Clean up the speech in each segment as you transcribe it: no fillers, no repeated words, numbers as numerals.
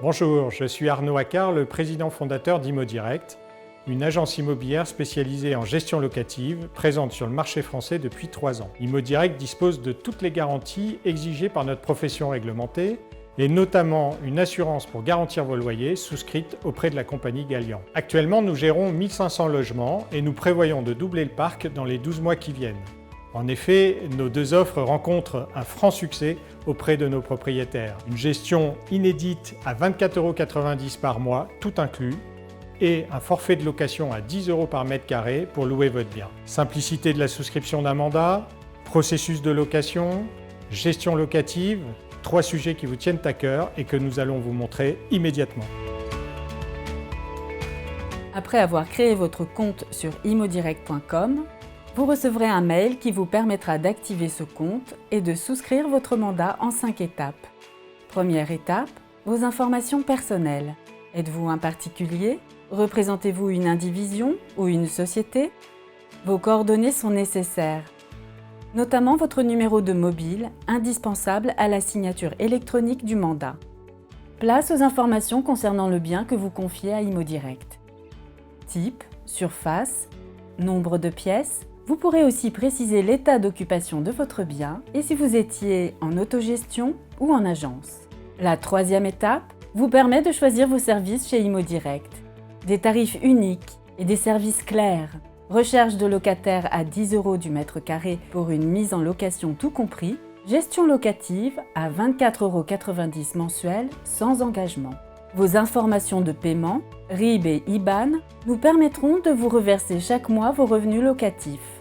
Bonjour, je suis Arnaud Accard, le président fondateur d'ImmoDirect, une agence immobilière spécialisée en gestion locative, présente sur le marché français depuis 3 ans. ImmoDirect dispose de toutes les garanties exigées par notre profession réglementée, et notamment une assurance pour garantir vos loyers souscrite auprès de la compagnie Gallian. Actuellement, nous gérons 1500 logements et nous prévoyons de doubler le parc dans les 12 mois qui viennent. En effet, nos deux offres rencontrent un franc succès auprès de nos propriétaires. Une gestion inédite à 24,90 € par mois, tout inclus, et un forfait de location à 10 € par mètre carré pour louer votre bien. Simplicité de la souscription d'un mandat, processus de location, gestion locative, 3 sujets qui vous tiennent à cœur et que nous allons vous montrer immédiatement. Après avoir créé votre compte sur immodirect.com, vous recevrez un mail qui vous permettra d'activer ce compte et de souscrire votre mandat en 5 étapes. Première étape, vos informations personnelles. Êtes-vous un particulier? Représentez-vous une indivision ou une société? Vos coordonnées sont nécessaires, notamment votre numéro de mobile, indispensable à la signature électronique du mandat. Place aux informations concernant le bien que vous confiez à ImmoDirect. Type, surface, nombre de pièces. Vous pourrez aussi préciser l'état d'occupation de votre bien et si vous étiez en autogestion ou en agence. La troisième étape vous permet de choisir vos services chez ImmoDirect. Des tarifs uniques et des services clairs. Recherche de locataires à 10 € du mètre carré pour une mise en location tout compris. Gestion locative à 24,90 € mensuel sans engagement. Vos informations de paiement, RIB et IBAN, nous permettront de vous reverser chaque mois vos revenus locatifs.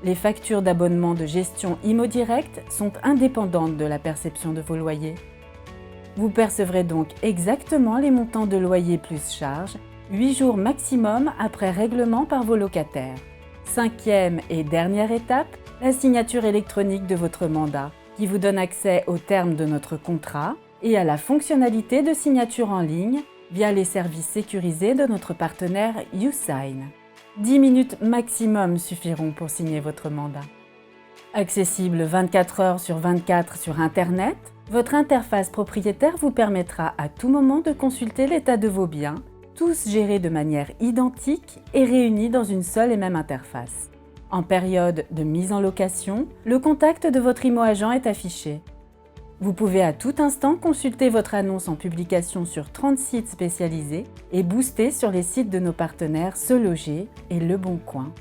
Les factures d'abonnement de gestion ImmoDirect sont indépendantes de la perception de vos loyers. Vous percevrez donc exactement les montants de loyer plus charges, 8 jours maximum après règlement par vos locataires. Cinquième et dernière étape, la signature électronique de votre mandat, qui vous donne accès aux termes de notre contrat et à la fonctionnalité de signature en ligne via les services sécurisés de notre partenaire YouSign. 10 minutes maximum suffiront pour signer votre mandat. Accessible 24 heures sur 24 sur Internet, votre interface propriétaire vous permettra à tout moment de consulter l'état de vos biens, tous gérés de manière identique et réunis dans une seule et même interface. En période de mise en location, le contact de votre ImmoAgent est affiché. Vous pouvez à tout instant consulter votre annonce en publication sur 30 sites spécialisés et booster sur les sites de nos partenaires Se Loger et Le Bon Coin.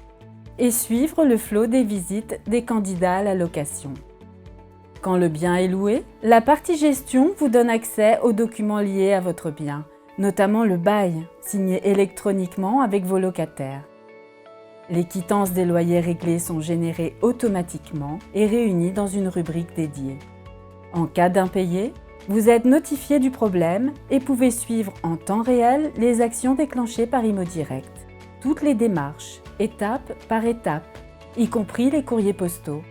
Et suivre le flot des visites des candidats à la location. Quand le bien est loué, la partie gestion vous donne accès aux documents liés à votre bien, notamment le bail, signé électroniquement avec vos locataires. Les quittances des loyers réglés sont générées automatiquement et réunies dans une rubrique dédiée. En cas d'impayé, vous êtes notifié du problème et pouvez suivre en temps réel les actions déclenchées par ImmoDirect. Toutes les démarches, étape par étape, y compris les courriers postaux.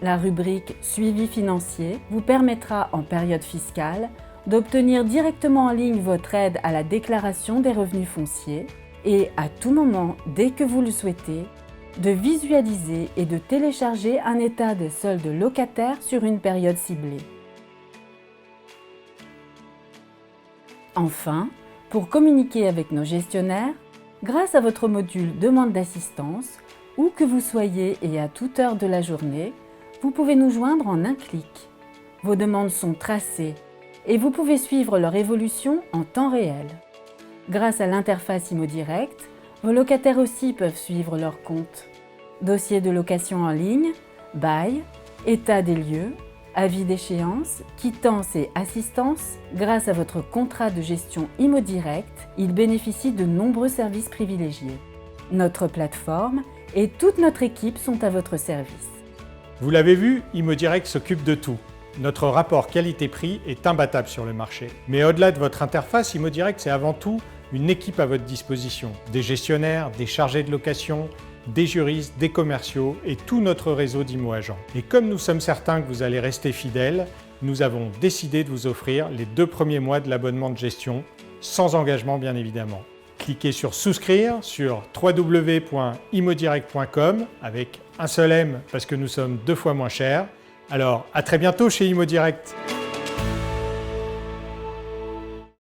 La rubrique Suivi financier vous permettra en période fiscale d'obtenir directement en ligne votre aide à la déclaration des revenus fonciers et à tout moment, dès que vous le souhaitez, de visualiser et de télécharger un état des soldes locataires sur une période ciblée. Enfin, pour communiquer avec nos gestionnaires, grâce à votre module Demande d'assistance, où que vous soyez et à toute heure de la journée, vous pouvez nous joindre en un clic. Vos demandes sont tracées et vous pouvez suivre leur évolution en temps réel. Grâce à l'interface ImmoDirect, vos locataires aussi peuvent suivre leur compte. Dossier de location en ligne, bail, état des lieux, avis d'échéance, quittance et assistance. Grâce à votre contrat de gestion ImmoDirect, il bénéficie de nombreux services privilégiés. Notre plateforme et toute notre équipe sont à votre service. Vous l'avez vu, ImmoDirect s'occupe de tout. Notre rapport qualité-prix est imbattable sur le marché. Mais au-delà de votre interface, ImmoDirect, c'est avant tout une équipe à votre disposition. Des gestionnaires, des chargés de location, des juristes, des commerciaux et tout notre réseau d'ImmoAgents. Et comme nous sommes certains que vous allez rester fidèles, nous avons décidé de vous offrir les 2 premiers mois de l'abonnement de gestion, sans engagement bien évidemment. Cliquez sur souscrire sur www.immodirect.com avec un seul M parce que nous sommes 2 fois moins chers. Alors à très bientôt chez ImmoDirect.